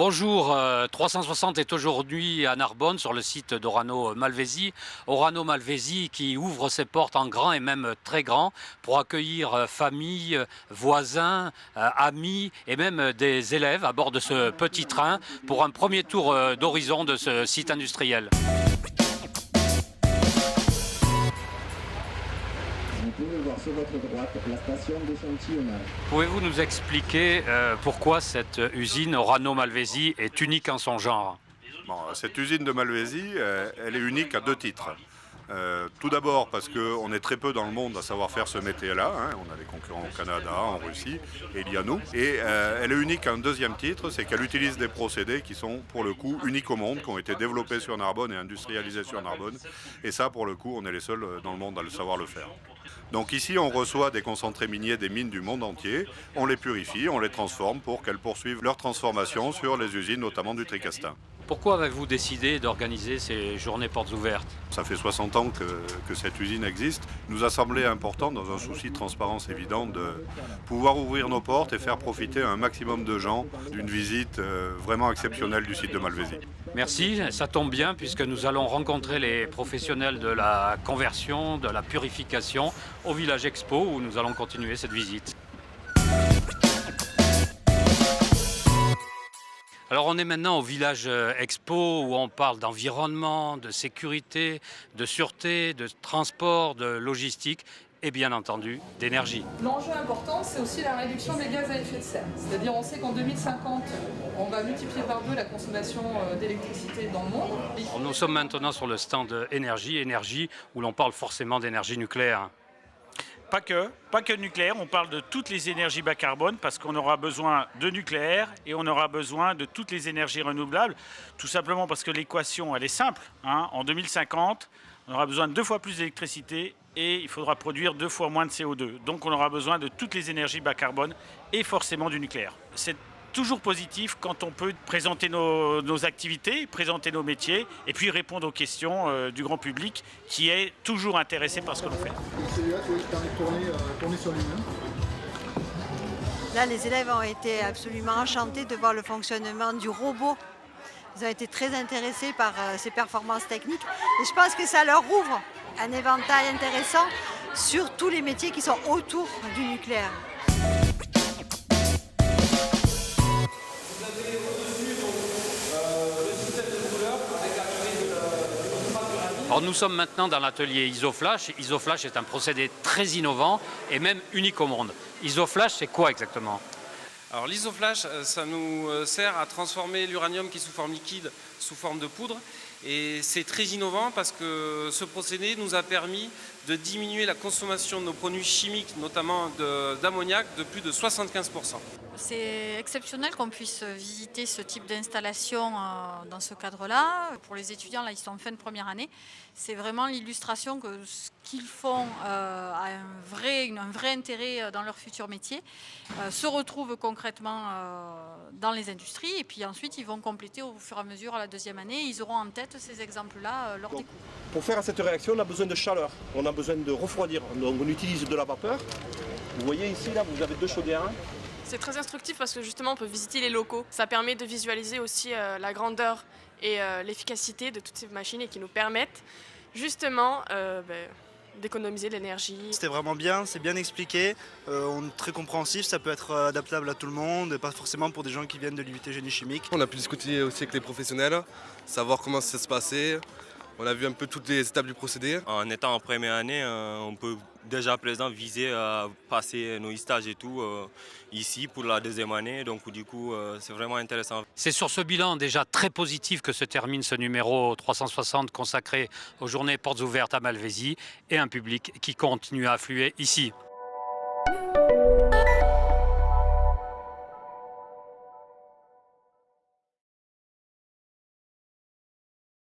Bonjour, 360 est aujourd'hui à Narbonne sur le site d'Orano Malvézy. Orano Malvézy qui ouvre ses portes en grand et même très grand pour accueillir familles, voisins, amis et même des élèves à bord de ce petit train pour un premier tour d'horizon de ce site industriel. Vous pouvez voir sur votre droite la station d'échantillonnage. Pouvez-vous nous expliquer pourquoi cette usine Orano Malvézy est unique en son genre? Bon, cette usine de Malvézy, elle est unique à deux titres. Tout d'abord parce qu'on est très peu dans le monde à savoir faire ce métier-là. On a des concurrents au Canada, en Russie, et il y a nous. Et elle est unique à un deuxième titre, c'est qu'elle utilise des procédés qui sont pour le coup uniques au monde, qui ont été développés sur Narbonne et industrialisés sur Narbonne. Et ça, pour le coup, on est les seuls dans le monde à le savoir le faire. Donc ici, on reçoit des concentrés miniers des mines du monde entier, on les purifie, on les transforme pour qu'elles poursuivent leur transformation sur les usines, notamment du Tricastin. Pourquoi avez-vous décidé d'organiser ces journées portes ouvertes? Ça fait 60 ans que cette usine existe. Il nous a semblé important, dans un souci de transparence évident, de pouvoir ouvrir nos portes et faire profiter un maximum de gens d'une visite vraiment exceptionnelle du site de Malvézy. Merci, ça tombe bien puisque nous allons rencontrer les professionnels de la conversion, de la purification au Village Expo où nous allons continuer cette visite. Alors on est maintenant au Village Expo où on parle d'environnement, de sécurité, de sûreté, de transport, de logistique et bien entendu d'énergie. L'enjeu important, c'est aussi la réduction des gaz à effet de serre. C'est-à-dire, on sait qu'en 2050, on va multiplier par 2 la consommation d'électricité dans le monde. Nous sommes maintenant sur le stand énergie où l'on parle forcément d'énergie nucléaire. Pas que nucléaire, on parle de toutes les énergies bas carbone parce qu'on aura besoin de nucléaire et on aura besoin de toutes les énergies renouvelables, tout simplement parce que l'équation elle est simple. En 2050, on aura besoin de 2 fois plus d'électricité et il faudra produire 2 fois moins de CO2. Donc on aura besoin de toutes les énergies bas carbone et forcément du nucléaire. C'est toujours positif quand on peut présenter nos activités, présenter nos métiers et puis répondre aux questions du grand public qui est toujours intéressé par ce que l'on fait. Celui-là, qui permet de tourner sur lui-même. Là, les élèves ont été absolument enchantés de voir le fonctionnement du robot. Ils ont été très intéressés par ses performances techniques et je pense que ça leur ouvre un éventail intéressant sur tous les métiers qui sont autour du nucléaire. Alors nous sommes maintenant dans l'atelier Isoflash. Isoflash est un procédé très innovant et même unique au monde. Isoflash, c'est quoi exactement? Alors l'isoflash, ça nous sert à transformer l'uranium qui est sous forme liquide sous forme de poudre. Et c'est très innovant parce que ce procédé nous a permis de diminuer la consommation de nos produits chimiques, notamment d'ammoniac, de plus de 75%. C'est exceptionnel qu'on puisse visiter ce type d'installation dans ce cadre-là. Pour les étudiants, là, ils sont en fin de première année. C'est vraiment l'illustration que ce qu'ils font a un vrai intérêt dans leur futur métier, se retrouve concrètement dans les industries et puis ensuite ils vont compléter au fur et à mesure à la deuxième année. Ils auront en tête ces exemples-là lors des cours. Pour faire cette réaction, on a besoin de chaleur, on a besoin de refroidir. Donc on utilise de la vapeur. Vous voyez ici, là, vous avez 2 chaudières. C'est très instructif parce que justement on peut visiter les locaux. Ça permet de visualiser aussi la grandeur et l'efficacité de toutes ces machines et qui nous permettent justement d'économiser de l'énergie. C'était vraiment bien, c'est bien expliqué, très compréhensif, ça peut être adaptable à tout le monde, pas forcément pour des gens qui viennent de l'UT génie chimique. On a pu discuter aussi avec les professionnels, savoir comment ça se passait. On a vu un peu toutes les étapes du procédé. En étant en première année, on peut déjà à présent viser à passer nos stages et tout ici pour la deuxième année. Donc du coup, c'est vraiment intéressant. C'est sur ce bilan déjà très positif que se termine ce numéro 360 consacré aux journées portes ouvertes à Malvézy et un public qui continue à affluer ici.